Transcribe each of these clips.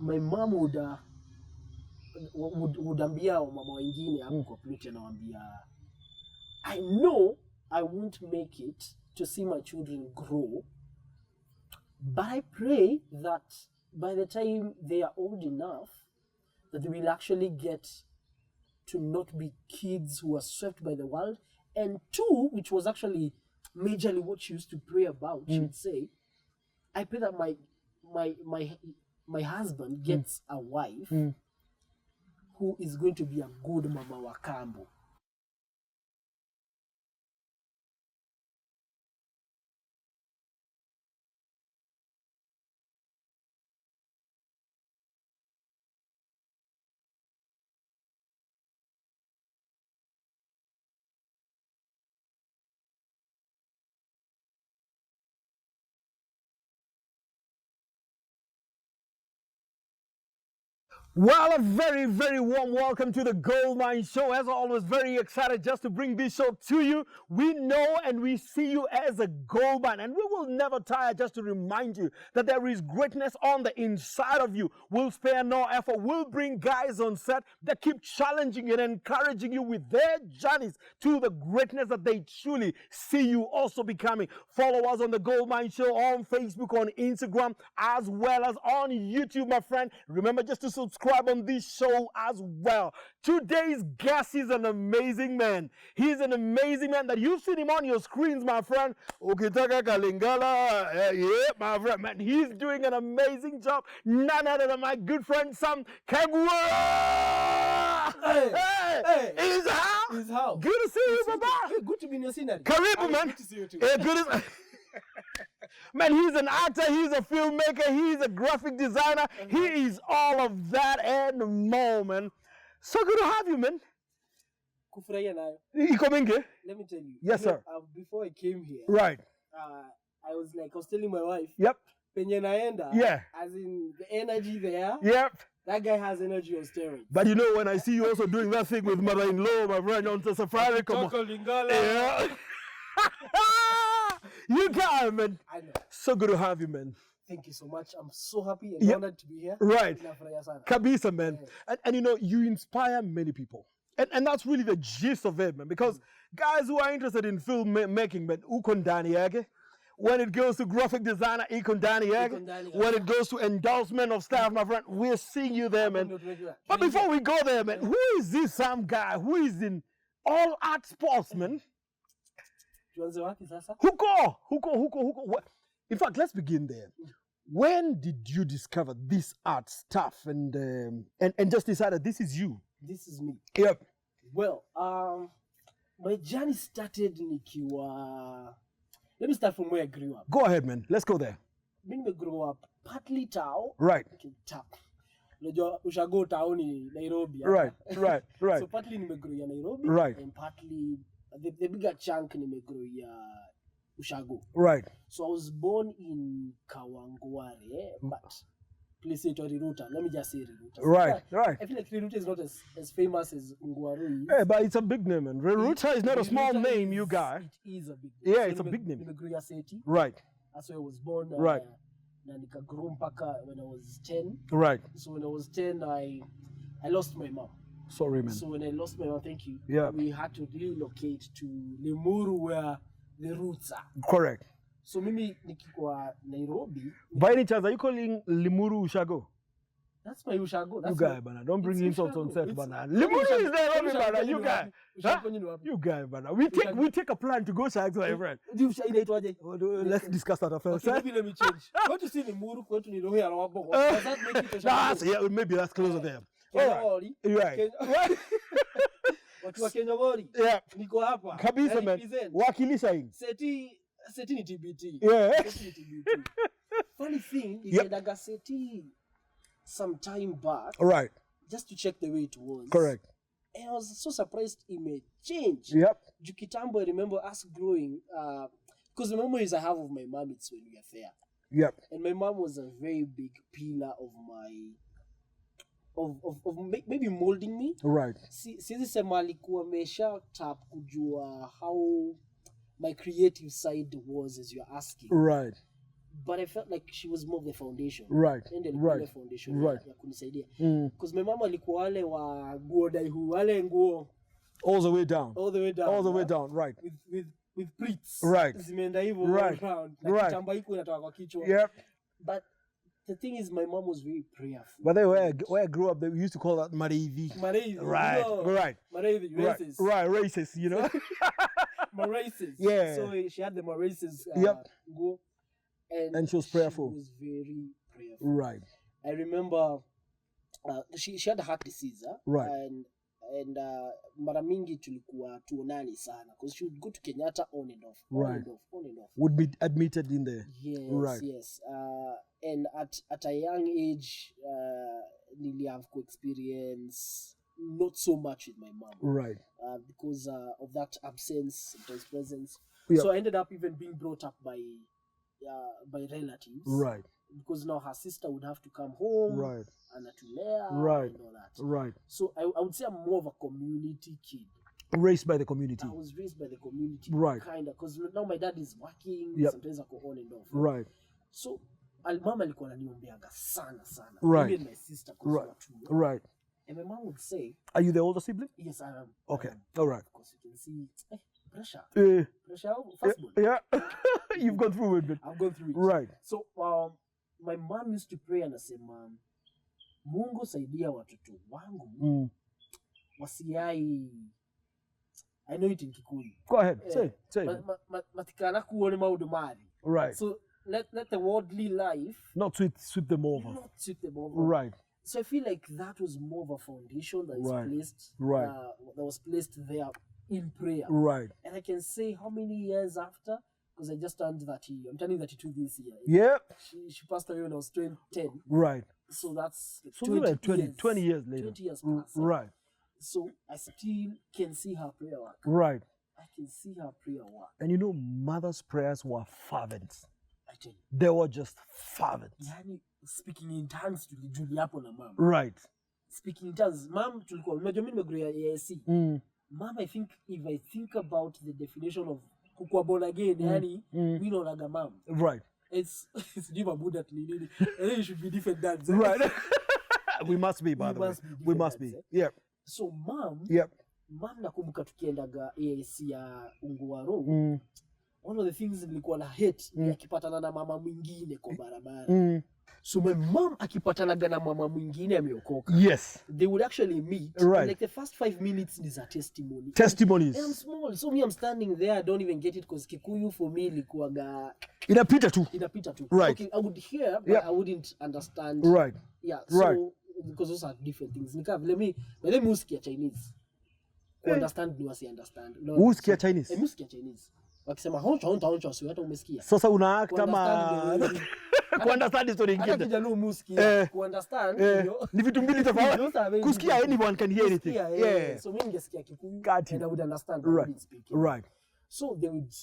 my mom would ambia mama wengine hapo kwa plate anawaambia I know I won't make it to see my children grow, but I pray that by the time they are old enough that they will actually get to not be kids who are swept by the world. And two, which was actually majorly what she used to pray about, she would say, I pray that my husband gets a wife who is going to be a good mama wa kambo. Well, a very, very warm welcome to the Goldmine Show. As always, very excited just to bring this show to you. We know and we see you as a goldmine, and we will never tire just to remind you that there is greatness on the inside of you. We'll spare no effort. We'll bring guys on set that keep challenging and encouraging you with their journeys to the greatness that they truly see you also becoming. Follow us on the Goldmine Show on Facebook, on Instagram, as well as on YouTube, my friend. Remember just to subscribe on this show as well. Today's guest is an amazing man. He's an amazing man that you've seen him on your screens, my friend. Okitaka Kalingala. Yeah, my friend. Man, he's doing an amazing job. None other than my good friend, Sam Kaguora. Hey. Is how? Good to see you, Baba. Hey, good to be in your scenery. Karibu, man. Good to see you too. Hey, good to Man, he's an actor, he's a filmmaker, he's a graphic designer. He is all of that and more, man. So good to have you, man. Kufurahia nayo. You coming here? Let me tell you. Yes, sir. Before I came here, Right. I was telling my wife. Yep. Penye naenda. Yeah. As in the energy there. Yep. That guy has energy on steroids. But you know, when I see you also doing that thing with mother-in-law, my friend, on the safari, come on. Yeah. You got it, man. I know. So good to have you, man. Thank you so much. I'm so happy and honored to be here. Right. Ninafurahia sana. Kabisa, man. And you know, you inspire many people. And that's really the gist of it, man. Because guys who are interested in film making, man, uko ndani yake. When it goes to graphic designer, iko ndani yake. When it goes to endorsement of staff, my friend, we're seeing you there, man. But before we go there, man, who is this Sam guy who is in all art sports, man? Huko. What? In fact, let's begin there. When did you discover this art stuff and just decided this is you? This is me. Yep. Well, my journey started nikiwa. Let me start from where I grew up. Go ahead, man. Let's go there. When I grew up, partly town. Right. Unajua ushago town ni Nairobi. Right. So partly nimegrow Nairobi. Right. And partly the bigger chunk nimegrow ushago. Right. So I was born in Kaguora, but please say to Riruta. Let me just say Riruta. Right. I feel like Riruta is not as famous as Ngwaru is. Hey, but it's a big name, man. Riruta is not a small name, you guys. It is a big name. Yeah, it's a big name. Right. That's where I was born. Right. Na nikagrow mpaka when I was 10. Right. So when I was 10, I lost my mom. Sorry, man. So when I lost my mom, thank you. Yeah. We had to relocate to Limuru where the roots are. Correct. So mimi nikikuwa Nairobi. By any chance, are you calling Limuru Ushago? That's my Ushago. That's you guy, bana. Don't bring insults on set, bana. Limuru is Nairobi, bana. You guy. You guy, bana. We take a plan to go Shags, my friend. Let's discuss that after. Okay, maybe let me change. What you see Limuru kwetu ni roho ya Rawaboko. Does that make it Ushago? Yeah, maybe that's closer there. All right. Watu wa Kenya Wori. Yeah. Niko hapa. Kabisa, man. Wakilisha hii. Seti ni TBT. Yeah. Seti ni TBT. Funny thing, nikaendaga Seti some time back. Right. Just to check the way it was. Correct. And I was so surprised it may change. Yep. Jukitambo, I remember us growing, because the memories I have of my mom, it's when we are there. Yep. And my mom was a very big pillar of my maybe molding me. Right. Sizi sema alikuwa amesha tap kujua how my creative side was, as you're asking. Right. but I felt like she was more of the foundation. Right. The foundation. Right. Ya kunisaidia. Because my mama alikuwa wale wa nguo daihu, wale nguo all the way down. All the way down. All the way down, right. With pleats. Right. Zimeenda hivyo right. around. Right. Kitamba iko inatoka kwa kichwa. Yep. But the thing is, my mom was very prayerful. But then where I grew up, we used to call that Marivi. Marivi. Right. You know, right. Marivi, racist. Right. Racist, you know. Racist. Yeah. So she had the racist go. And she was prayerful. She was very prayerful. Right. I remember she had a heart disease. Right. And mara mingi tulikuwa tuonani sana because she would go to Kenyatta on and off. Right. On and off. Would be admitted in there. Yes. Right. Yes. And at a young age, nearly have experience not so much with my mom. Right. Because of that absence, sometimes presence. Yep. So I ended up even being brought up by relatives. Right. Because now her sister would have to come home. Right. And Atulea. Right. And all that. Right. So I would say I'm more of a community kid. Raised by the community. I was raised by the community. Right. Kinda. Because now my dad is working. Yep. Sometimes I go on and off. Right. So mama alikuwa ananiombeanga sana. Right. Even my sister. Right. Right. And my mom would say, are you the older sibling? Yes, I am. Okay. All right. Of course, you can see pressure. Pressure. Firstborn. Yeah. You've gone through it. I've gone through it. Right. So my mom used to pray and say, Mungu saidia watoto wangu wasiai. I know it in Kikuyu. Go ahead. Say. Matikana kuone maudu mali. Right. So let the worldly life not sweep them over. Not sweep them over. Right. So I feel like that was more of a foundation that is placed. Right. That was placed there in prayer. Right. And I can say how many years after, because I just turned 30. I'm turning 32 this year. Yep. She passed away when I was 10. Right. So that's so 20 years later. 20 years past. Right. So I still can see her prayer work. Right. I can see her prayer work. And you know, mother's prayers were fervent. I tell you. They were just fervent. Yani, speaking in tongues tulijuli hapo na mama. Right. Speaking in tongues. Mom tulikuwa, unajua mimi nimegrow ASC. Mom, I think if I think about the definition of kukua born again, yani, we know like a mom. Right. It's never Buddha to nini. I think it should be different dads. Right. We must be, by the way. We must be. Yep. So mom. Yep. Mom nakumbuka tukiendaga ASC ya Ungwaro. One of the things nilikuwa na hate ni akipatana na mama mwingine kwa barabara. So my mom akipatanaga na mama mwingine ameokoka. Yes. They would actually meet. Right. Like the first 5 minutes is a testimony. Testimonies. And I'm small. So me, I'm standing there. I don't even get it because Kikuyu for me ilikuwaga inapita tu. Right. Okay, I would hear, but I wouldn't understand. Right. Yeah. So right. Because those are different things. Let me usikia Chinese. Understand do I understand. Usikia Chinese. Usikia Chinese. Wakisema honcho sio hata umesikia. Sasa una act kama kuunderstand story ingine. Hata kijana musikia kuunderstand ndio. Ni vitu mbili tofauti. Kusikia anyone can hear anything. Yeah. So mimi ningesikia Kikuyu and I would understand right. what speaking. Right. So they would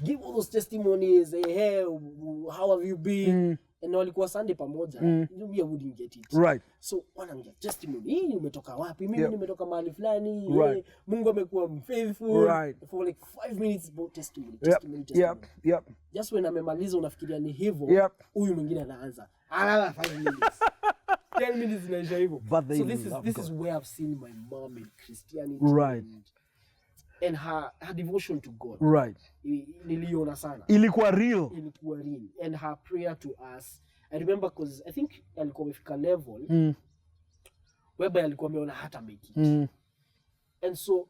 give all those testimonies, hey, how have you been? And walikuwa Sunday pamoja. Me, I wouldn't get it. Right. So wanaongea testimony. Hii umetoka wapi? Mimi nimetoka mahali fulani. Right. Mungu amekuwa faithful. Right. For like 5 minutes about testimony. Yep. Just when amemaliza unafikiria ni hivyo, huyu mwingine anaanza. Another 5 minutes. 10 minutes inaisha hivyo. So this is where I've seen my mom in Christianity. Right. And her devotion to God. Right. Niliona sana. Ilikuwa real. And her prayer to us. I remember because I think alikuwa amefika level whereby alikuwa ameona hata make it. And so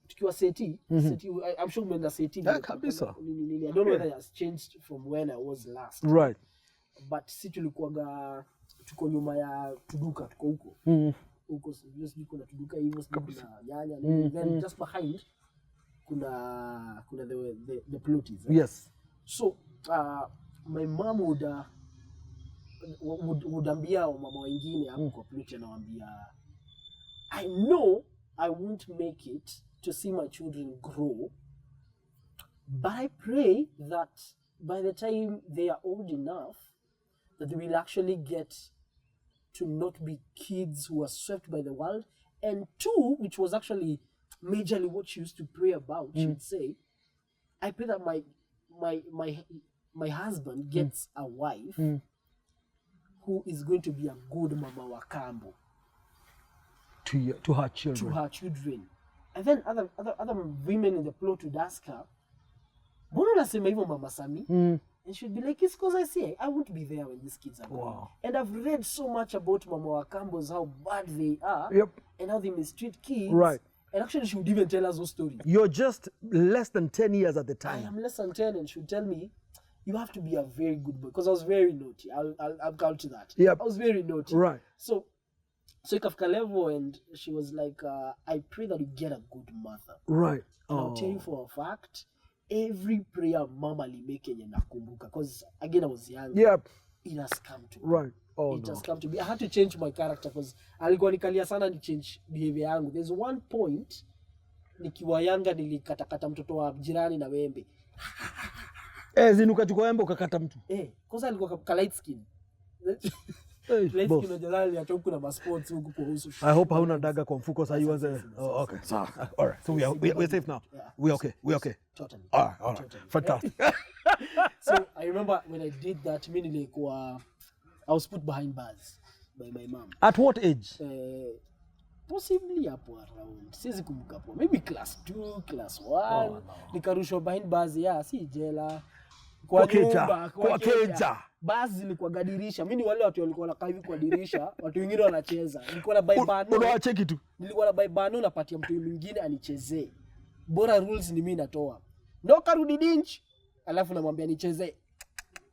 tukiwa seti, I'm sure umeenda seti. Kabisa. I don't know whether it has changed from when I was last. Right. But si tulikuwaga tuko nyuma ya tuduka tuko huko. Huko sisi kuna tuduka hivyo kuna nyanya then just behind kuna the ploties. Yes. So my mom would ambia mama wengine hapo kwa plot anawaambia I know I won't make it to see my children grow, but I pray that by the time they are old enough that they will actually get to not be kids who are swept by the world. And 2, which was actually majorly what she used to pray about, she would say, I pray that my husband gets a wife who is going to be a good mama wa kambo to her children. And then other women in the plot would ask her, mbona unasema hivyo Mama Sami? And she'd be like, it's because I say I won't be there when these kids are born. And I've read so much about Mama Wakambos, how bad they are, and how they mistreat kids. Right. And actually, she would even tell us those stories. You're just less than 10 years at the time. I am less than 10, and she would tell me, you have to be a very good boy, because I was very naughty. I'll count to that. I was very naughty. Right. So ikafika level, and she was like, I pray that you get a good mother. Right. And I'll tell you for a fact, every prayer mama limeke yenye nakumbuka, because again I was young. It has come to me. Right. It has come to me. I had to change my character because alikuwa nikalia sana ni change behavior yangu. There's one point nikiwa yanga nilikatakata mtoto wa jirani na wembe. Zinuka chukua wembe ukakata mtu. Kwanza alikuwa ka light skin. Light skin na jirani atoku na sports huko kuhusu. I hope hauna daga kwa mfuko sasa hiyo. Okay. So, all right. So we're safe now. We're okay. Totally. All right. Totally. Fantastic. So I remember when I did that, I was put behind bars by my mom. At what age? Possibly hapo around. Siwezi kumbuka hapo. Maybe class 2, class 1. Nikarushwa behind bars, si jela. Kwa keja. Bars zilikuwa gadirisha. Mimi ni wale watu walikuwa wanakaa hivi kwa dirisha, watu wengine wanacheza. Nilikuwa na baibano. Unawacheki tu. Nilikuwa na baibano napatia mtu mwingine anichezee. Bora rules ni mimi natoa. Ndo karudi dinch. Alafu namwambia nichezee.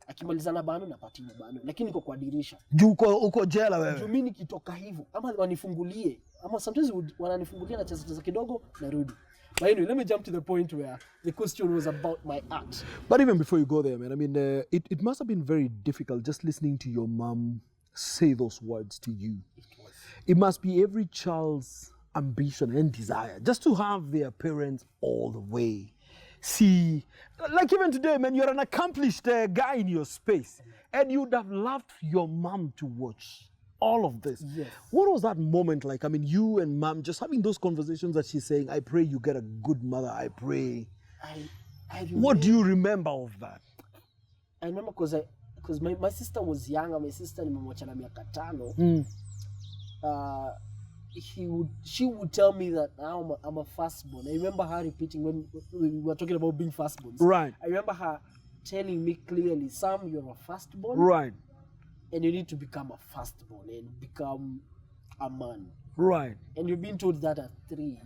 Akimaliza na bano napatia bano, lakini niko kwa dirisha. Juu uko jela wewe. Juu mimi nikitoka hivyo ama wanifungulie, ama sometimes wananifungulia na cheza kidogo narudi. But anyway, let me jump to the point where the question was about my art. But even before you go there, man, I mean, it must have been very difficult just listening to your mom say those words to you. It must be every child's ambition and desire just to have their parents all the way. See, like even today, man, you're an accomplished guy in your space, and you'd have loved your mom to watch all of this. Yes. What was that moment like? I mean, you and mom just having those conversations that she's saying, I pray you get a good mother, I pray. I remember, what do you remember of that? I remember because my sister was younger. My sister nimemwacha na miaka 5. She would tell me that now I'm a firstborn. I remember her repeating when we were talking about being firstborns. Right. I remember her telling me clearly, Sam, you're a firstborn. Right. And you need to become a firstborn and become a man. Right. And you've been told that at 3,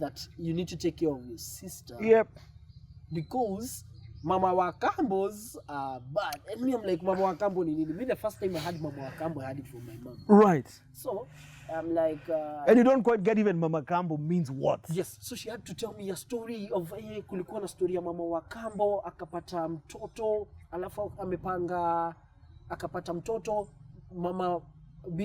that you need to take care of your sister. Yep. Because Mama Wakambos are bad. And me, I'm like, Mama Wakambo ni nini? Me, the first time I had Mama Wakambo, I had it from my mom. Right. So I'm like... and you don't quite get even Mama Kambo means what? Yes. So she had to tell me a story of kulikuwa na story ya Mama Wakambo, akapata mtoto, alafu amepanga, akapata mtoto, mama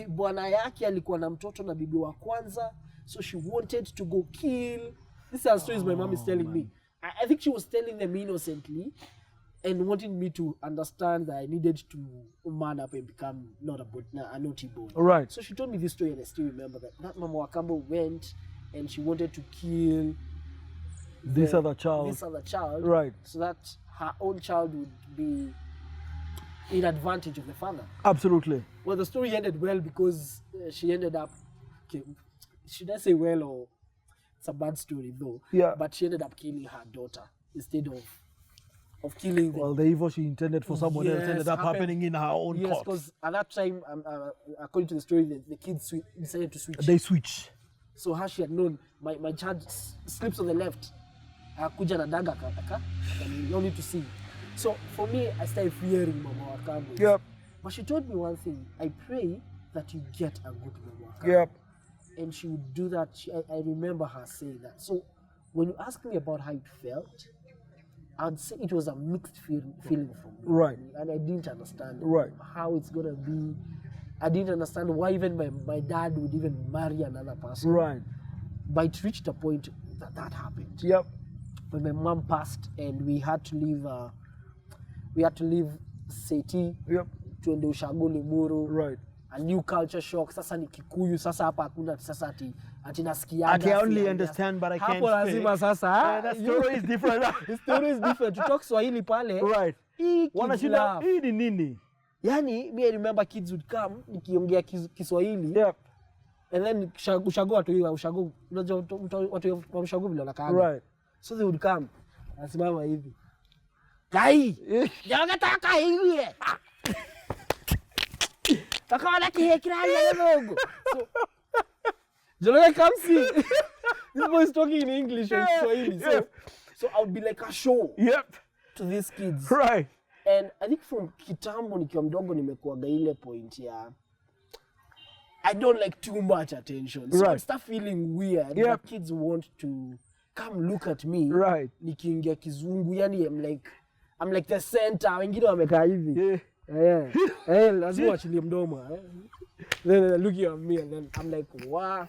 bwana yake alikuwa na mtoto na bibi wa kwanza, so she wanted to go kill. These are stories my mom is telling me. I think she was telling them innocently and wanting me to understand that I needed to man up and become not a naughty boy. Right. So she told me this story and I still remember that Mama Wakambo went and she wanted to kill this other child. Right. So that her own child would be in advantage of the father. Absolutely. Well, the story ended well because she ended up, should I say well, or it's a bad story though, but she ended up killing her daughter instead of killing them. Well, the evil she intended for someone else ended up happening in her own court. Yes, because at that time, according to the story, the kids decided to switch. They switch. So how she had known, my child slips on the left, kuja na daga and you need to see. So for me, I started fearing Mama Wakambo. Yep. But she told me one thing, I pray that you get a good Mama Wakambo. Yep. And she would do that. I remember her saying that. So when you ask me about how it felt, I'd say it was a mixed feeling from me. Right. And I didn't understand how it's going to be. I didn't understand why even my dad would even marry another person. Right. But it reached a point that happened. Yep. When my mom passed and we had to leave Seti. Yep. Tuende Ushago Limuru. Right. A new culture shock. Sasa ni Kikuyu. Sasa hapa hakuna sasa ati nasikia. I can only understand but I can't speak. Hapo lazima sasa. The story is different. The story is different. To talk Swahili pale. Right. Wanashinda hii ni nini? Yani, me I remember kids would come, nikiongea Kiswahili. Yep. And then ushago watu hiyo ushago unajua watu wa ushago vile wanakaaga. Right. So they would come. Anasimama hivi. Kai. Jaga taka hivi. Taka wala kihekira ndogo. So Jologa comes in. This boy is talking in English and Swahili. So I would be like a show. Yep. To these kids. Right. And I think from kitambo nikiwa mdogo nimekuaga ile point ya I don't like too much attention. So I start feeling weird that kids want to come look at me. Right. Nikiingia kizungu, yani I'm like the center. Wengine wamekaa hivi. Lazima wachilie mdomo. Then looking at me and then I'm like, wow,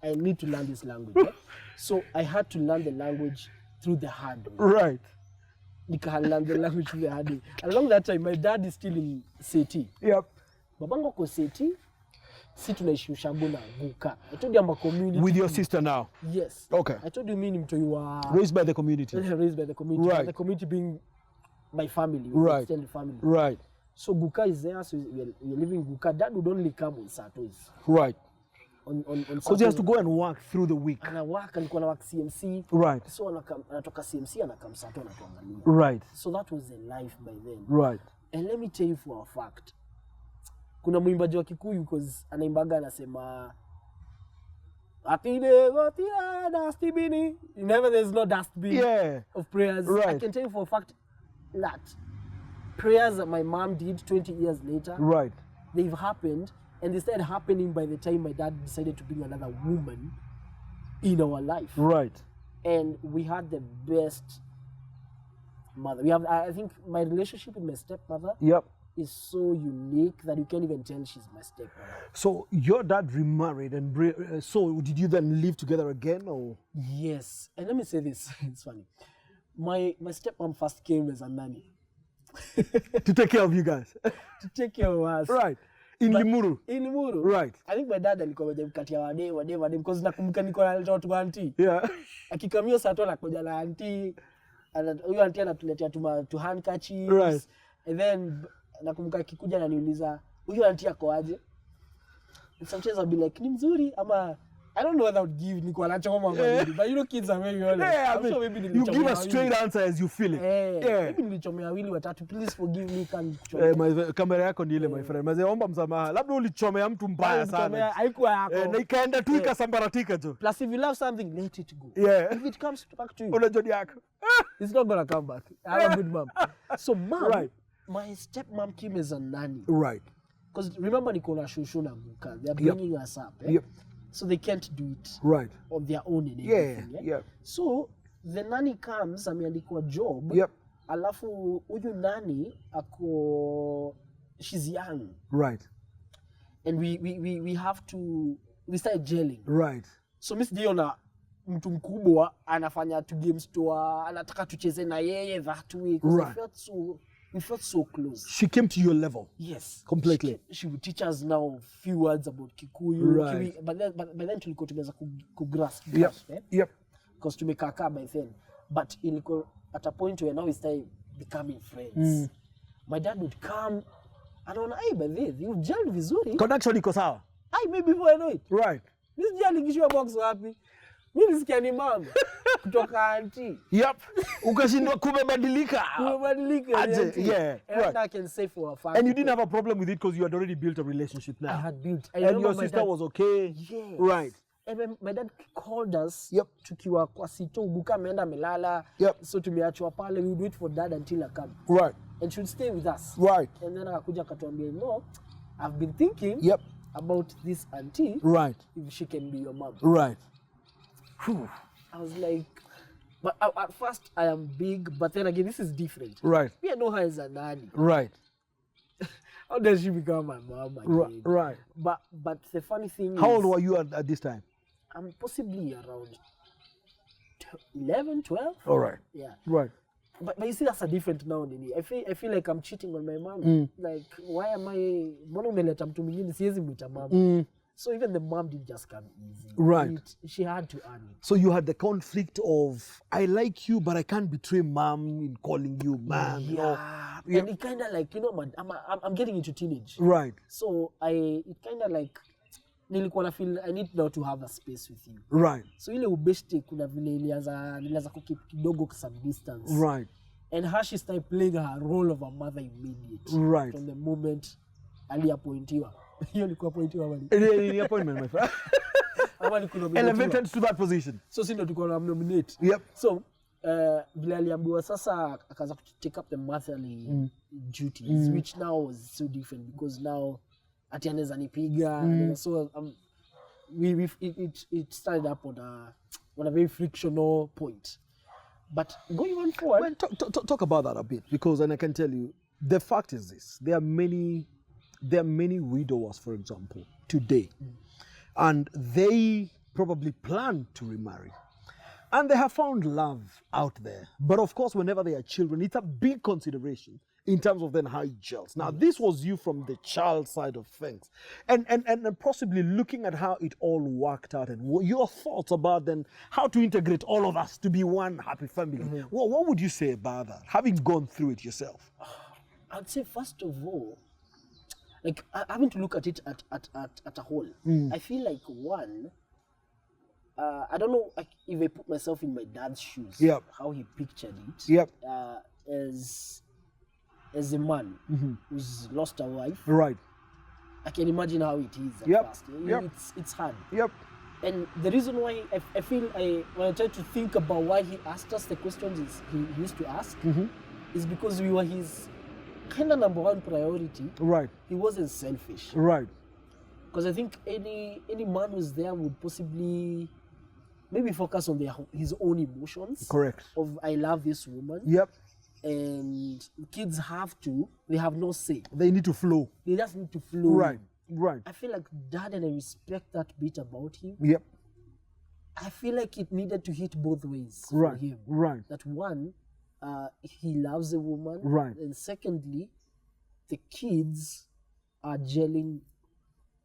I need to learn this language. So I had to learn the language through the hard way. Right. Nika learn the language through the hard way. Along that time, my dad is still in Seti. Yep. Babangu ko Seti. Si tunaishi ushago na Guka. I told you I'm a community. With your sister now? Yes. Okay. I told you me ni mtu wa raised by the community. Raised by the community. Right. The community being my family, right. extended family. Right. So Guka is there, so we're living Guka. Dad would only come on Saturdays. Right. On because he has to go and work through the week. And I work and work CMC. Right. So anatoka CMC anakam Saturday anatuangalia. Right. So that was the life by then. Right. And let me tell you for a fact. Kuna mwimbaji wa Kikuyu because anaimbaga anasema Atide gotia dustbin. Never there's no dustbin of prayers. Right. I can tell you for a fact that prayers that my mom did 20 years later, right, they've happened, and they started happening by the time my dad decided to bring another woman in our life. Right. And we had the best mother. We have, I think my relationship with my stepmother is so unique that you can't even tell she's my stepmother. So your dad remarried, and so did you then live together again, or? Yes. And let me say this, it's funny. My stepmom first came as a nanny. To take care of you guys. To take care of us. Right. In Limuru. In Limuru. Right. I think my dad alikuwa mkatia wade because nakumbuka niko na watu wa auntie. Yeah. Akikamio saa tu anakuja na auntie. Huyo auntie anatuletea tu handkerchiefs. Right. And then nakumbuka akikuja ananiuliza, "Huyo auntie ako aje?" And sometimes I'll be like, "Ni mzuri ama I don't know whether I would give Nico but you know kids are very honest. Yeah, sure maybe you give a straight answer as you feel it. Maybe nilichomea wili watatu, please forgive me can kamera yako ni ile my friend. Mazeomba msamaha. Labda ulichomea mtu mbaya sana. Haikuwa yako. Na ikaenda tu ikasambaratika tu. Plus if you love something, let it go. Yeah. If it comes back to you. Unajua yako. It's not going to come back. I'm a good mom. So mom, right. My stepmom came as a nanny. Right. Because remember Nicola Shushu na Guka, they are bringing us up. Yep. So they can't do it on their own in everything. Yeah. So the nanny comes, ameandikwa job. Yep. Alafu huyu nanny she's young. Right. And we have to start gelling. Right. So Miss Diona mtu mkubwa anafanya tu games tour, anataka tucheze na yeye that week. Right. We felt so close. She came to your level. Yes. Completely. She would teach us now a few words about Kikuyu. Right. But then tulikuwa tumeweza kugrasp. Yep. Because tumekaka by then. But ilikuwa at a point where now we started becoming friends. My dad would come, anaona, "Hey, by the you gel vizuri." Connection iko sawa. Maybe before I know it. Right. This gel ikishwa box wapi? Mimi nisikia ni mama kutoka auntie. Yep. Ukashindwa kumebadilika. Yeah. And I can say for a fact. And you didn't have a problem with it because you had already built a relationship now. I had built. And your sister was okay. Yes. Right. And my dad called us. Yep. Tukiwa kwa sito, Guka ameenda melala. Yep. So tumeachwa pale, we would wait for dad until I come. Right. And she would stay with us. Right. And then akakuja akatuambia, "No, I've been thinking about this auntie. Right. If she can be your mom." Right. Whew. I was like, but at first I am big, but then again this is different. Right. Me, I know her as a nanny. Right. How does she become my mom again? Right. But the funny thing How old were you at this time? I'm possibly around 11, 12. All right. Yeah. Right. But you see, that's a different now. I feel like I'm cheating on my mom. Like, why am I? Mbona umeleta mtu mwingine siwezi mwita mama. So even the mom didn't just come easy. Right. She had to earn it. So you had the conflict of, I like you, but I can't betray mom in calling you mom. Yeah. You know? And it kind of like, man, I'm getting into teenage. Right. So it kind of like, nilikuwa na feel I need now to have a space with you. Right. So ile ubeshte kuna vile ilianza kukip kidogo some distance. Right. And her she started playing her role of a mother immediately. Right. From the moment aliappointiwa. Hiyo ni kuappointiwa wali. Any appointment, my friend. Elevated to that position. So si ndo tulikuwa na nominate. Yep. So vile aliambiwa sasa akaanza to take up the motherly duties, which now was so different because now ati anaweza nipiga. So it started up on a very frictional point. But going on forward, well, talk about that a bit, because and I can tell you the fact is this: there are many widowers, for example, today, and they probably plan to remarry, and they have found love out there. But of course, whenever they are children, it's a big consideration in terms of then how it gels. Now, this was you from the child side of things, and possibly looking at how it all worked out and your thoughts about then how to integrate all of us to be one happy family. What would you say about that, having gone through it yourself? I'd say first of all, like having to look at it at a whole. I feel like one, I don't know if I put myself in my dad's shoes. Yep. How he pictured it. Yep. As a man who's lost a wife. Right. I can imagine how it is at Yep. first. Yep. It's hard. Yep. And the reason why I feel when I try to think about why he asked us the questions he used to ask is because we were his kind of number one priority. Right. He wasn't selfish. Right. Because I think any man who's there would possibly maybe focus on his own emotions. Correct. Of I love this woman. Yep. And kids they have no say. They need to flow. They just need to flow. Right. Right. I feel like dad, and I respect that bit about him. Yep. I feel like it needed to hit both ways Right. for him. Right. That one, he loves a woman. Right. And secondly, the kids are gelling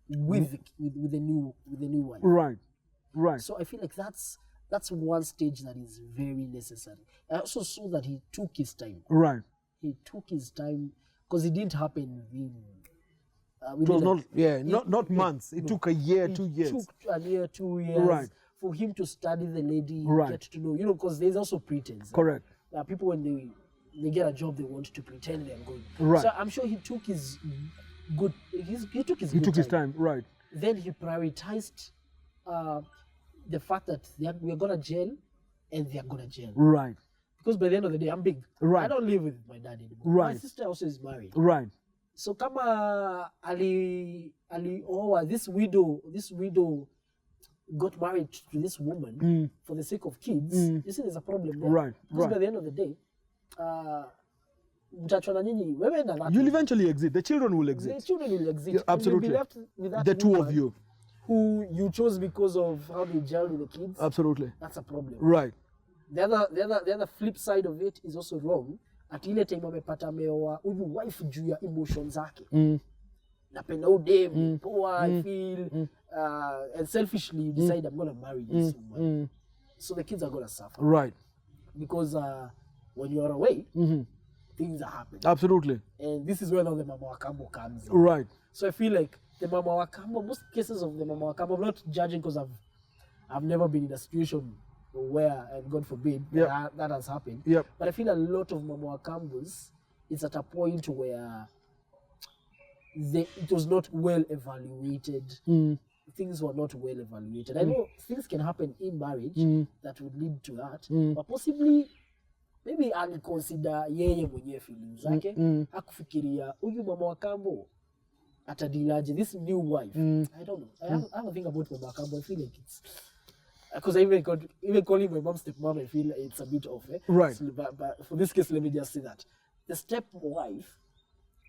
with the new wife. Right. Right. So I feel like that's one stage that is very necessary. I also saw that he took his time. Right. He took his time because it didn't happen in. It was not months. It took a year, 2 years. It took a year, 2 years. Right. For him to study the lady, Right. get to know, because there's also pretense. Correct. People when they get a job, they want to pretend they're good. Right. So I'm sure he took his good. He took his time. Right. Then he prioritized the fact that we're gonna jail, and they're gonna jail. Right. Because by the end of the day, I'm big. Right. I don't live with my dad anymore. Right. My sister also is married. Right. So kama this widow got married to this woman for the sake of kids, you see there's a problem there. Right. Because Right. by the end of the day, mtachwana nyinyi, wewe na You'll eventually exit. The children will exit. the children will exit. Yeah, absolutely. And you'll be left with that The two of woman you. who you chose because of how they gel with the kids. Absolutely. That's a problem. Right. The other flip side of it is also wrong. At ile time amepata ameoa huyu wife juu ya emotions zake. Napenda udem, poor, I feel, and selfishly you decide I'm gonna marry this woman. So the kids are gonna suffer. Right. Because when you're away, things are happening. Absolutely. And this is where now the Mama Wakambo comes in. Right. So I feel like the Mama Wakambo, most cases of the Mama Wakambo, I'm not judging because I've never been in a situation where, and God forbid, that has happened. Yep. But I feel a lot of Mama Wakambos, it's at a point where it was not well evaluated. Things were not well evaluated. I know things can happen in marriage that would lead to that, but possibly maybe aliconsider yeye mwenye feelings zake, akufikiria huyu Mama Wakambo atadilaje this new wife. I don't know. I have a thing about Mama Wakambo. I feel like it's because I even calling my mom stepmom, I feel it's a bit off. Right. So, but for this case, let me just say that the stepwife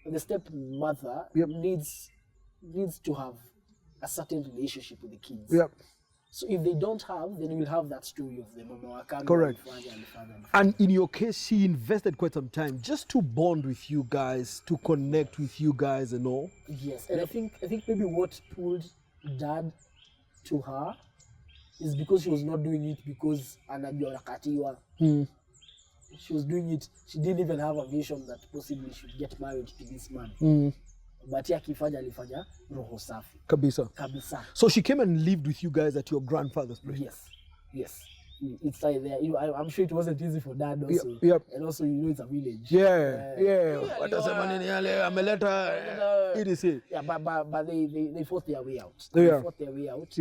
and the stepmother needs to have a certain relationship with the kids. Yep. So if they don't have, then we'll have that story of the Mama Wakambo. Correct. And father. And in your case, she invested quite some time just to bond with you guys, to connect with you guys and all. Yes, and I think maybe what pulled dad to her is because she was not doing it because anajua nakatiwa. She was doing it, she didn't even have a vision that possibly she would get married to this man. But akifanya alifanya roho safi. Kabisa. So she came and lived with you guys at your grandfather's place? Yes. It's like there. I'm sure it wasn't easy for dad also. Yep. And also, it's a village. Yeah. But they fought their way out.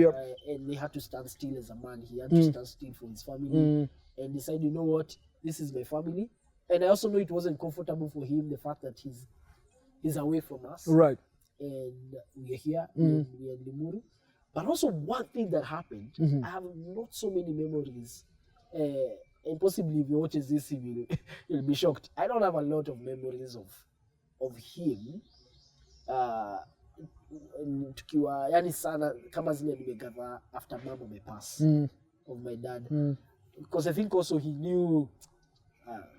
And they had to stand still as a man. He had to stand still for his family and decide, you know what, this is my family. And I also know it wasn't comfortable for him, the fact that he's away from us. Right. And we're here, we're in Limuru. But also one thing that happened, I have not so many memories. And possibly if he watches this, he'll be shocked. I don't have a lot of memories of him. Tukiwa yani sana kama zile nimegather after mama amepass of my dad. Because I think also he knew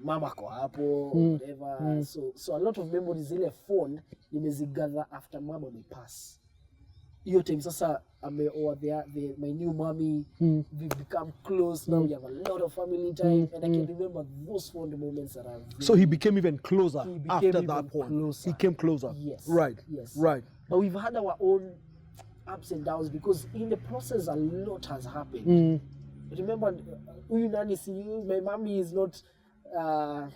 mama ko hapo, whatever. So a lot of memories zile fond nimezigather after mama amepass. Hiyo time sasa my new mommy, we've become close now. We have a lot of family time, and I can remember those fond moments that I've. So he became even closer after that point. He came closer. Yes. Right. But we've had our own ups and downs because in the process a lot has happened. Remember, my mommy is not.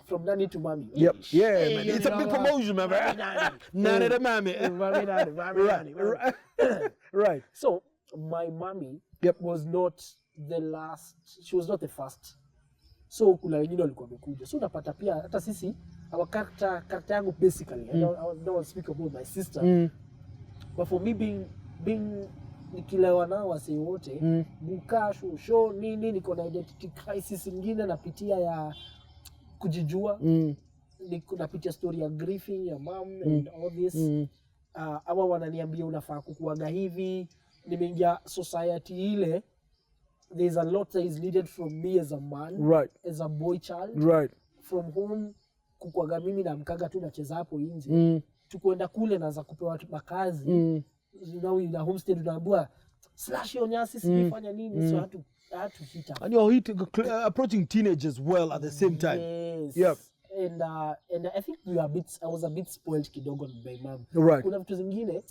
From nanny to mommy. Yep. Yeah, man. It's a big promotion, man. Nanny to mommy. Right. So my mommy was not the last. She was not the first. So kuna wengine walikuwa wamekuja. So unapata pia hata sisi our character yangu basically. I don't speak about my sister. But for me being nikilewa nao wase wote, buka show nini niko na identity crisis ingine napitia ya kujijua, napitia story ya grieving ya mom and all this. Awa wananiambia unafaa kukuaga hivi, nimeingia society ile, there's a lot that is needed from me as a man, as a boy child, from home kukuaga mimi na mkaga tu nacheza hapo nje, tukwenda kule naanza kupewa makazi, in a homestead unaambiwa slash your nyasi sifanya nini, so I had to hit up. And you're approaching teenage as well at the same time. Yes. Yep. And I think I was a bit spoiled kidogo by mom. Right. Kuna vitu zingine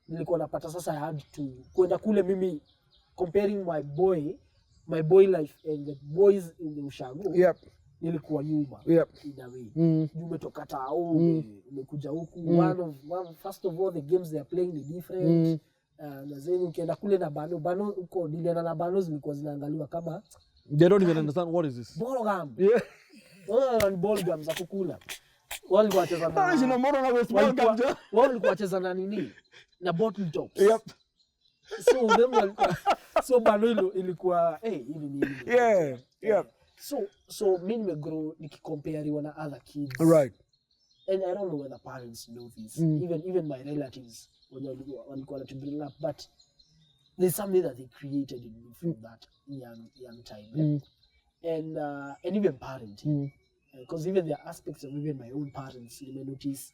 nilikuwa napata sasa I had to kwenda kule mimi comparing my boy life and the boys in the ushago. Nilikuwa nyuma. In a way. Umetoka tao, umekuja huku. First of all the games they are playing are different. Na zeni ukienda kule na bano uko diliana na bano zilikuwa zinaangaliwa kama they don't even understand what is this. Ball gum. Yeah. Ball gum za kukula. Walikuwa wacheza na walikuwa wacheza na nini? Na bottle tops. So bano ilikuwa hili nini. So mimi nimegrow nikikompare na other kids. Right. And I don't know whether parents know this. Even my relatives walikuwa to bring up, but there's something that they created in me from that young time. And even parenting. Because even there are aspects of even my own parents, you may notice,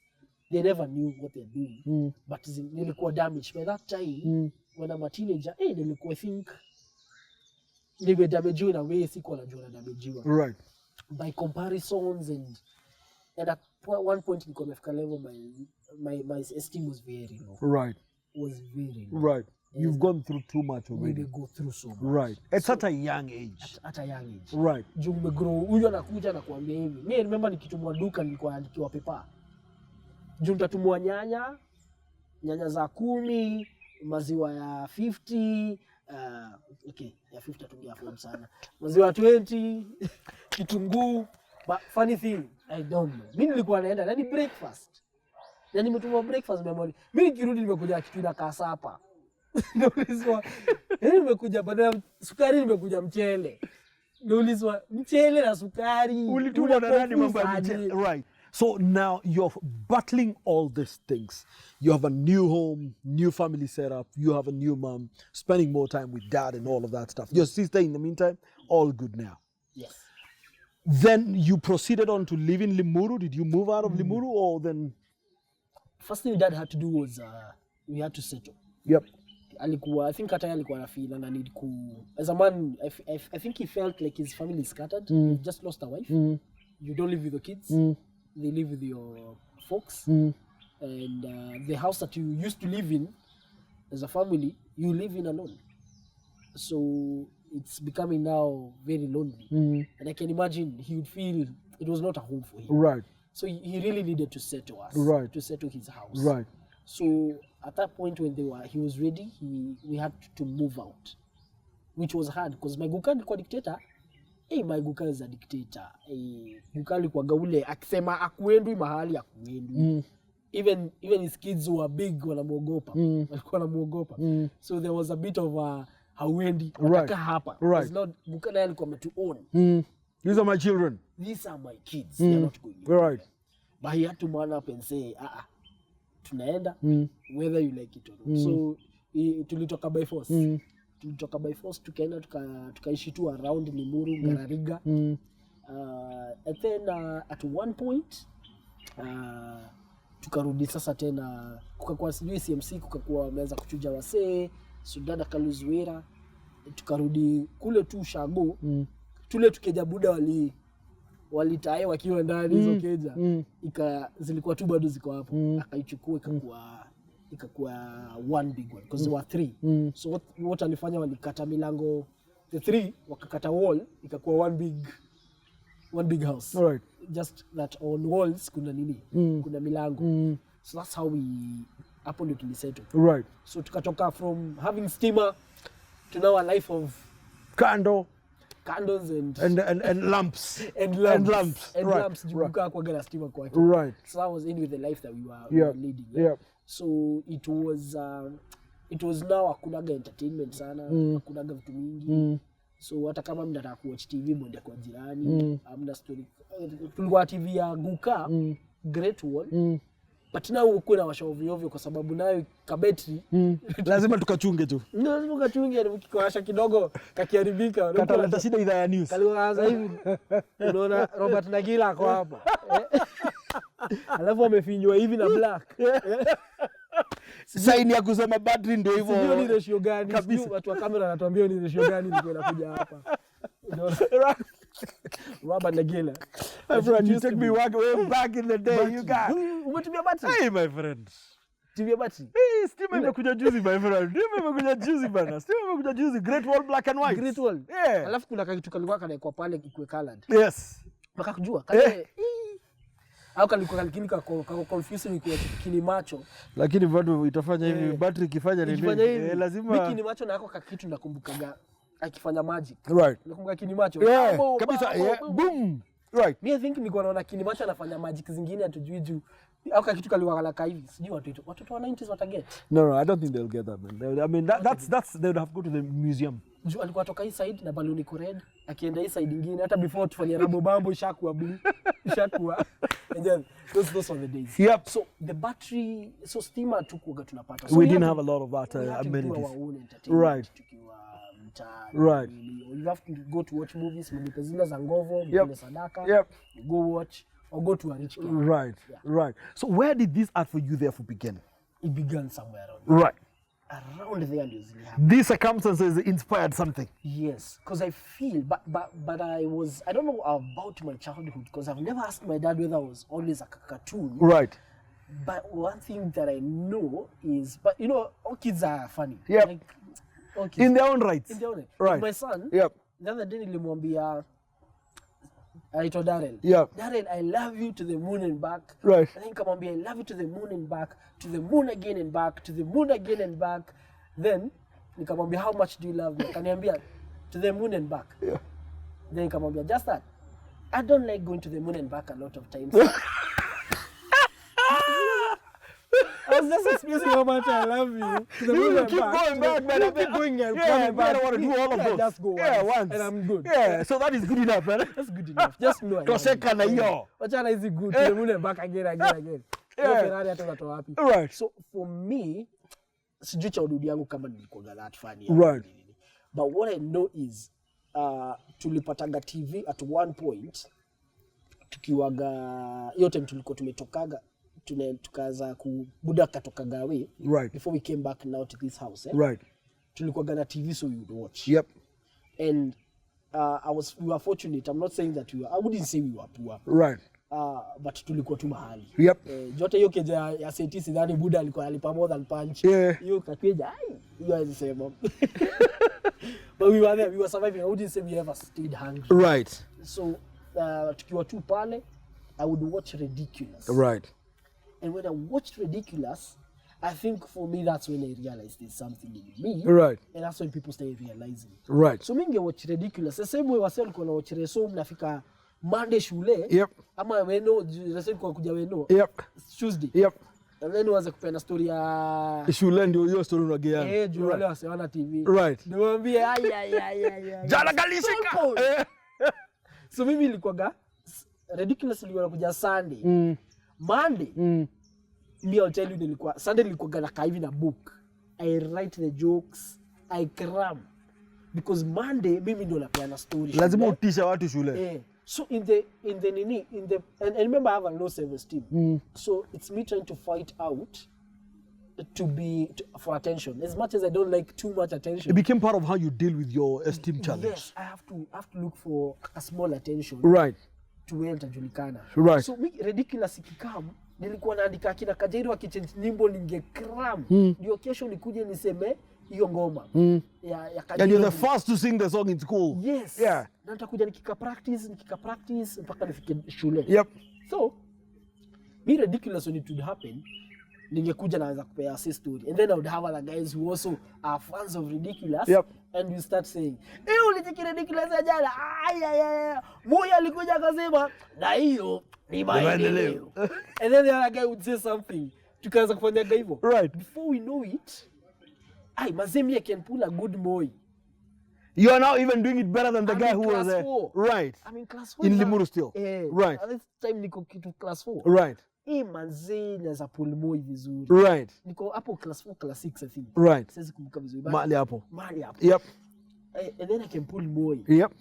they never knew what they're doing. But nilikuwa damaged. By that time, when I'm a teenager, nilikuwa, I think, nilikuwa damagewa in a way, sikuwa najua damagewa. Right. By comparisons and at one point in Komefka level, my esteem was very low. Right. Was very low. Right. You've gone through too much already. We go through so much. Right. At such a young age. At a young age. Right. Juu umegrow, huyo anakuja na kuambia hivi. Mimi remember nikitumwa duka nilikuwa naandikiwa pepa. Juu nitatumwa nyanya za 10, maziwa ya 50, ya 50 tungia form sana. Maziwa 20, kitunguu. But funny thing, I don't know. Mimi nilikuwa naenda na ni breakfast. Na nimetumwa breakfast memory. Mimi nikirudi nimekuja kitu na kasapa. Naulizwa, nimekuja badala sukari nimekuja mchele. Naulizwa mchele na sukari. Ulitumwa na nani mambo ya mchele? Right. So now you're battling all these things. You have a new home, new family setup. You have a new mom, spending more time with dad and all of that stuff. Your sister in the meantime, all good now. Yes. Then you proceeded on to live in Limuru. Did you move out of Limuru or then? First thing dad had to do was we had to settle. Yep. I think hata alikuwa na feel na need ku as a man I think he felt like his family is scattered. You've just lost a wife. You don't live with your kids. They live with your folks. And the house that you used to live in as a family, you live in alone. So it's becoming now very lonely. And I can imagine he would feel it was not a home for him. Right. So he really needed to settle us. Right. To settle his house. Right. So at that point when he was ready, we had to move out, which was hard because my guka alikuwa dictator. My guka is a dictator. Guka alikuwa gaule akisema akuendwi mahali akuendwi. Even his kids who are big wanamuogopa. Walikuwa wanamuogopa. So there was a bit of hauendi wataka hapa. It's not guka naye alikuwa ametu own. These are my children. These are my kids. They're not going anywhere. Right. But he had to man up and say, tunaenda, whether you like it or not. So tulitoka by force. Tulitoka by force, tukaenda tukaishi tu around Limuru, Garariga. And then at one point, tukarudi sasa tena, kukakuwa sijui CMC, kukakuwa wameanza kuchuja wasee, Sudada Kaluzuera, tukarudi kule tu Shago, tule tukeja buda walitae wakiwa ndani hizo keja, zilikuwa tu bado ziko hapo, akaichukua ikakuwa one big one because there were three. So what alifanya walikata milango, the three wakakata wall, ikakuwa one big house. All right. Just that on walls kuna nini, kuna milango. So that's how hapo ndio tulisettle. Right. So tukatoka from having steamer to now a life of candles and lamps. And lamps. Right. Kwa gana steamer kwake. Right. So that was in with the life that we were leading. Yeah. So it was now hakunaga entertainment sana, hakunaga vitu mingi. So hata kama mnataka kuwatch TV mwende kwa jirani, amna story. Tulikuwa TV ya Guka, Great Wall. But now uko na washa ovyo kwa sababu nayo kabetri lazima tukachunge tu. Lazima tukachunge, ukikawasha kidogo kakiharibika. Kataleta shida idhaa ya news. Kalianza hivi. Unaona Robert Nagila ako hapa. Alafu amefinywa hivi na black. Sign ya kusema battery ndio hivyo. Sio ni ratio gani? Sio watu wa kamera wanatuambia ni ratio gani ndio inakuja hapa. Unaona? Robert Nagila. My friend, you take me way back in the day. Battery. You got. Umetumia battery? Hey my friend. Tumia battery. Hey, stima imekuja juzi my friend. Stima imekuja juzi bana. Stima imekuja juzi. Great Wall black and white. Great Wall. Yeah. Alafu kuna kitu kalikuwa kanaekwa pale ikwe colored. Yes. Mpaka kujua kale. Au kalikuwa kalikini confusing kwa kini macho. Lakini bado itafanya hivi battery kifanya nini? Lazima kini macho na yako kakitu nakumbukaga akifanya magic. Right. Nakumbuka kini macho. Yeah. Kabisa. Boom. Right. Me I think niko naona kini macho anafanya magic zingine hatujui juu. Au kitu kaliwa kalaka hivi. Sijui watoto wa 90s wataget. No, I don't think they'll get that, man. I mean that's they would have to go to the museum. Juu alikuwa toka hii side na balloon iko red, akienda hii side nyingine hata before tufanye rabo bambo ishakuwa blue. Ishakuwa. And then those were the days. Yep. So the battery, so steamer tukuga tunapata. So we didn't have a lot of that amenities. Right. Right. You have to go to watch movies, mlipe zile za ngovo, mlipe sadaka. Yep. Go watch or go to a rich club. Right. Yeah. Right. So where did this art for you therefore begin? It began somewhere around. Right. Around there usually. These circumstances inspired something. Yes, because I feel, but I don't know about my childhood because I've never asked my dad whether I was always a cartoon. Right. But one thing that I know is, but you know, all kids are funny. Yep. Like, all kids. In their own rights. In their own right. Right. Like my son. Yep. The other day nilimwambia aitwa Darren. Yep. Darren, I love you to the moon and back. Right. I think nikamwambia I love you to the moon and back, to the moon again and back, to the moon again and back. Then nikamwambia how much do you love me? Kaniambia to the moon and back. Yeah. Then nikamwambia just that. I don't like going to the moon and back a lot of times. I was just expressing how much I love you. To the moon and keep back. going back, man. You keep going and coming back. I don't want to do all of those. Just go once. And I'm good. Yeah, so that is good enough, man. That's good enough. Just know I love you. Wachana is good. To the moon and back again. Yeah. Ferrari hata unatoa wapi. Right. So for me, sijui cha ududi yangu kama nilikuwa that funny. Right. But what I know is tulipataga TV at one point tukiwaga hiyo time tulikuwa tumetokaga tukaanza kubuda katoka gawe. Right. Before we came back now to this house. Right. Tulikuwa gana TV so we would watch. Yep. And we were fortunate. I'm not saying that I wouldn't say we were poor. Right. But tulikuwa tu mahali. Yep. Jote hiyo keja ya seti sidhani Buddha alikuwa alipa more than punch. Yeah. Hiyo kakeja hiyo haisema. But we were there, we were surviving. I wouldn't say we ever stayed hungry. Right. So tukiwa tu pale, I would watch Ridiculous. Right. And when I watched Ridiculous, I think for me that's when I realized there's something in me. Right. And that's when people started realizing. Right. So mingi watch Ridiculous. The same way wase walikuwa na watch Reso mnafika Monday shule. Yep. Ama weno, Reso kwa kuja weno. Yep. Tuesday. Yep. And then waze kupenda story ya shule ndio hiyo story unageana. juu wale wase wana TV. Right. Niwaambie Jana kalishika. So mimi ilikuwaga Ridiculous ilikuwa kuja Sunday. Monday. Me, I'll tell you, Sunday nilikuwa na hivi na book. I write the jokes, I cram. Because Monday mimi ndo napeana story. Lazima utisha watu shule. So and remember I have a low self-esteem. So it's me trying to fight out for attention. As much as I don't like too much attention. It became part of how you deal with your esteem challenge. Yes, I have to look for a small attention. Right. To where nitajulikana. Right. So Ridiculous ikikam, nilikuwa naandika kina Kajeru akichange nyimbo ningekram. Ndio kesho nikuje niseme hiyo ngoma. Ya Kajeru. And you're the first to sing the song in school. Yes. Yeah. Na nitakuja nikika practice mpaka nifike shule. Yep. So Ridiculous when it would happen, ningekuja naanza kupea assist story. And then I would have other guys who also are fans of Ridiculous. Yep. And we start saying, ulicheki Ridiculous jana. Moya alikuja akasema na hiyo ni maendeleo. And then the other guy would say something. Tukaanza kufanya hivyo. Right. Before we know it, Mazemi can pull a good Moi. You are now even doing it better than the guy who was there. Right. I'm in class 4. In Limuru still. Right. At this time niko kitu class 4. Right. Manze naweza pull Moi vizuri. Right. Niko hapo class 4, class 6 I think. Right. Siwezi kumbuka vizuri. Mahali hapo. Yep. And then I can pull Moi. Yep.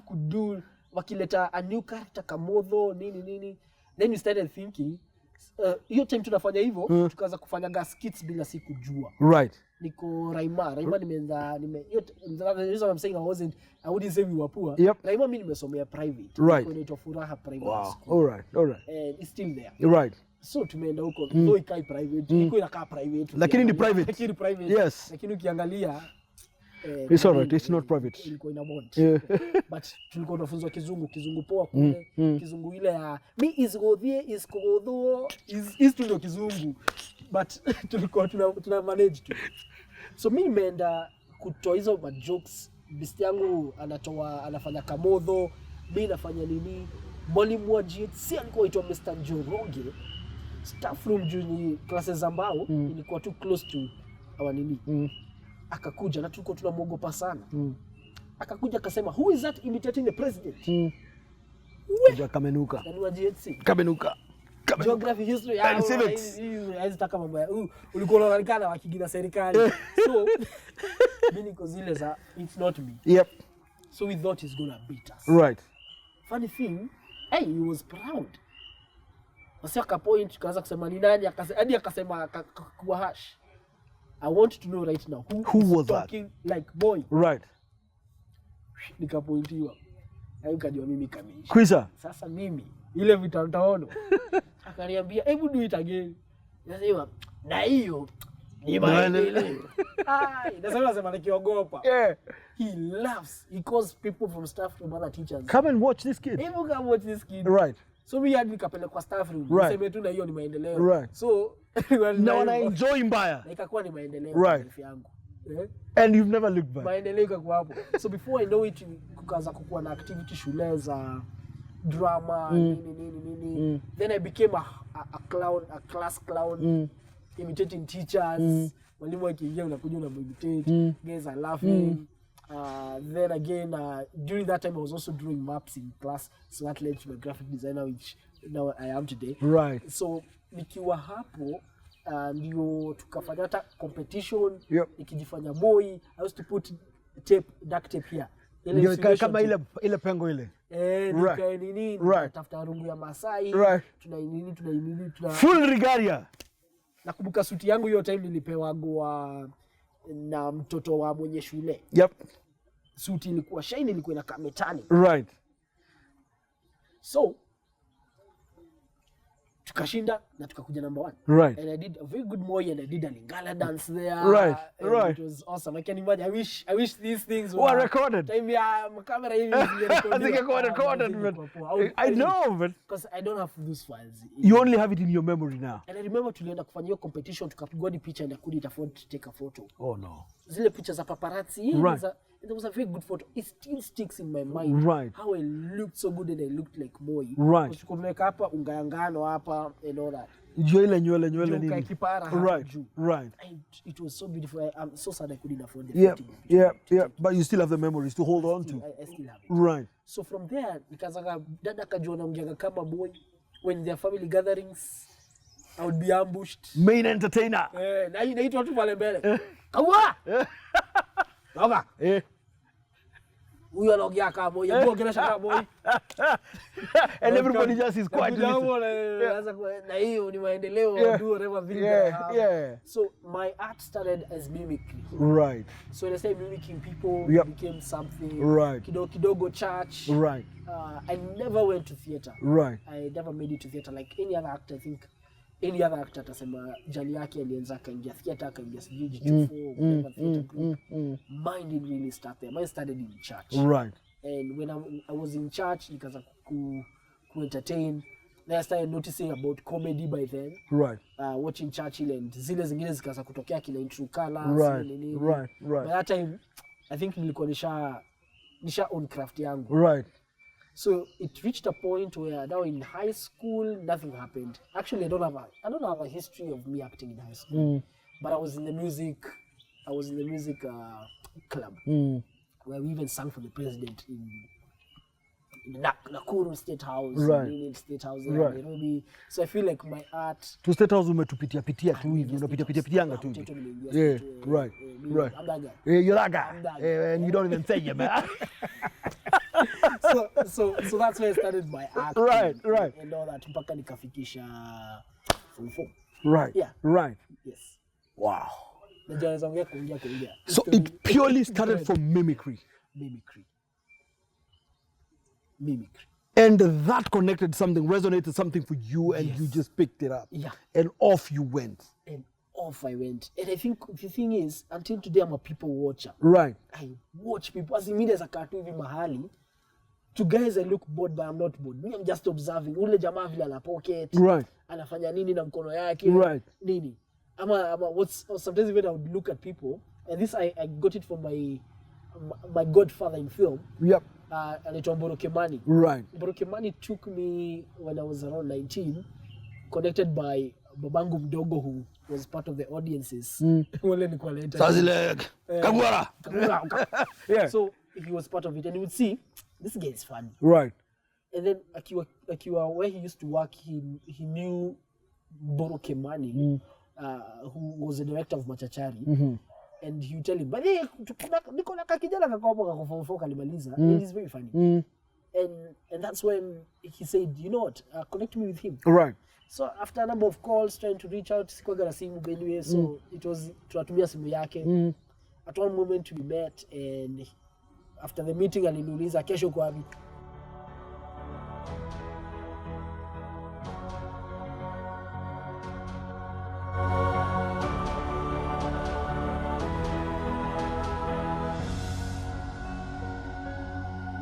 Could do wakileta a new character Kamodho nini. Then we started thinking hiyo time tunafanya hivyo tukaanza kufanya skits bila sikujua. Right. Niko Raima nimeanza the reason I'm saying I wouldn't say we were poor. Yep. Raima mimi nimesomea private. Right. Niko Furaha Private Wow. School. All right. And it's still there. Right. So tumeenda huko though ikai private. Niko inakaa private. Lakini ni private. Lakini private. Yes. Lakini ukiangalia it's all right. It's not private. Ilikuwa ina bond. Yeah. But tulikuwa tunafunzwa kizungu poa kule. Kizungu ile ya mi is godhie is kodho is ndio kizungu. But tulikuwa tuna manage tu. So mimi nimeenda kutoa hizo jokes. Besti yangu anafanya Kamodho, mimi nafanya nini? Mwalimu wa GHC alikuwa aitwa Mr. Njoroge. Staff room juni classes ambao ilikuwa too close to our nini. Akakuja na tulikuwa tunamuogopa sana. Akakuja akasema, who is that imitating the president? Kamenuka. Nani wa GHC? Kamenuka. Geography, history, and civics. Haizitaka mambo ya ulikuwa unaonekana wakigina serikali. So mimi niko zile za it's not me. Yep. So we thought he's gonna beat us. Right. Funny thing, he was proud. Wasi akapoint tukaanza kusema ni nani hadi akasema kwa hash. I want to know right now who was talking that? Like boy. Right. Nikapointiwa. Hayo kajua mimi kamiisha. Kwisha. Sasa mimi ile vitantaono akaniambia hebu do it again. Nasema na hiyo ni maendeleo. Nasema nikiogopa. Yeah. He laughs. He calls people from staff room, other teachers. Come and watch this kid. Hebu come watch this kid. Right. So we had nikapeleka kwa staff room. Right. Niseme tu na hiyo ni maendeleo. Right. So now I enjoy mbaya. Ikakuwa ni maendeleo right. yangu. And you've never looked back. Maendeleo ikakuwa hapo. So before I know it kukaanza kukua na activity shule za drama nini. Then I became a clown, a class clown, imitating teachers. Mwalimu akiingia unakuja unamitate. Guys are laughing. Then again, during that time I was also drawing maps in class, so that led to my graphic designer, which now I am today. Right. So nikiwa hapo ndio tukafanya hata competition. Yep. Nikijifanya boy, I used to put duct tape here. Ndio kama ile pengo ile. Right. nini, Right. tafuta rungu ya Masai, Right. tuna nini. Full regalia. Nakumbuka suti yangu hiyo time nilipewa na mtoto wa mwenye shule. Yep. Suti ilikuwa shine, ilikuwa inakaa metani. Right. So tukashinda na tukakuja number 1. Right. And I did a very good Moi and I did a Lingala dance there. Right. And Right. it was awesome. I can imagine. I wish these things were recorded. Time ya camera hivi recorded, but I know, but because I don't have those files. You only have it in your memory now. And I remember tulienda kufanya hiyo competition, tukapigwa ni picha and I couldn't afford to take a photo. Oh no. Zile picha za paparazzi. Right. There was a very good photo. It still sticks in my mind. Right. How I looked so good and I looked like Moi. Right. Tukumeka hapa ungayangano hapa and all that. Nywele Nini. Right. Right. It was so beautiful. I'm so sad I couldn't afford the Yeah. But you still have the memories to hold on to. I still have it. Right. So from there, nikaanza dada kajua naongea kama Moi. When there are family gatherings, I would be ambushed. Main entertainer. Na inaitwa tu pale mbele. Kaguora. Baba. Huyo anaongea kama Moi, anaongelesha kama Moi. And everybody just is quiet. Na hiyo ni maendeleo, do whatever thing. Yeah. So my art started as mimicry. Right. So when I started mimicking people, Yep. it became something. Right. Kidogo church. Right. I never went to theater. Right. I never made it to theater like any other actor. I think any other actor atasema jali yake alianza akaingia theater, akaingia sijui whatever theater group. Mine didn't really start there. Mine started in church. Right. And when I was in church, nikaanza ku entertain. Then I started noticing about comedy by then. Right. Watching Churchill and zile zingine zikaanza kutokea kila in True Colors. Right. By that time, I think nilikuwa nisha own craft yangu. Right. So it reached a point where now in high school, nothing happened. Actually, I don't have a history of me acting in high school. But I was in the music club where we even sang for the president in Nakuru State House, Right. State House, Right. Nairobi. So I feel like my art. To State House umetupitia tu hivi, unapitianga tu hivi. Yeah, right. I'm that guy. You're that guy. I'm that guy. And you don't even say it, man. So that's where I started my art. Right. And all that mpaka nikafikisha form 4. Right. Yeah. Right. Yes. Wow. Najaweza kuongea. So it purely started from mimicry. Mimicry. And that connected something, resonated something for you, and you just picked it up. Yeah. And off you went. And off I went. And I think the thing is, until today I'm a people watcher. Right. I watch people. As in, as a cartoon hivi mahali. To guys I look bored, but I'm not bored. Me, I'm just observing. Ule jamaa vile ana pocket. Right. Anafanya nini na mkono yake. Right. Nini. Sometimes even I would look at people, and this I got it from my godfather in film. Yep. Anaitwa Borokemani. Right. Borokemani took me when I was around 19, connected by babangu mdogo who was part of the audiences. Wale ni kwa later. Sazileg. Kaguora. Yeah. So he was part of it, and you would see this guy is funny. Right. And then Akiwa where he used to work, he knew Borokemani, who was the director of Machachari. And he would tell him, but hey, niko na kakijana kakopo kakofofo kalimaliza. And he's very funny. And that's when he said, you know what, connect me with him. Right. So after a number of calls trying to reach out, sikuwaga na simu anyway, so it was tunatumia simu yake. At one moment we met, and after the meeting aliniuliza kesho kwa wapi.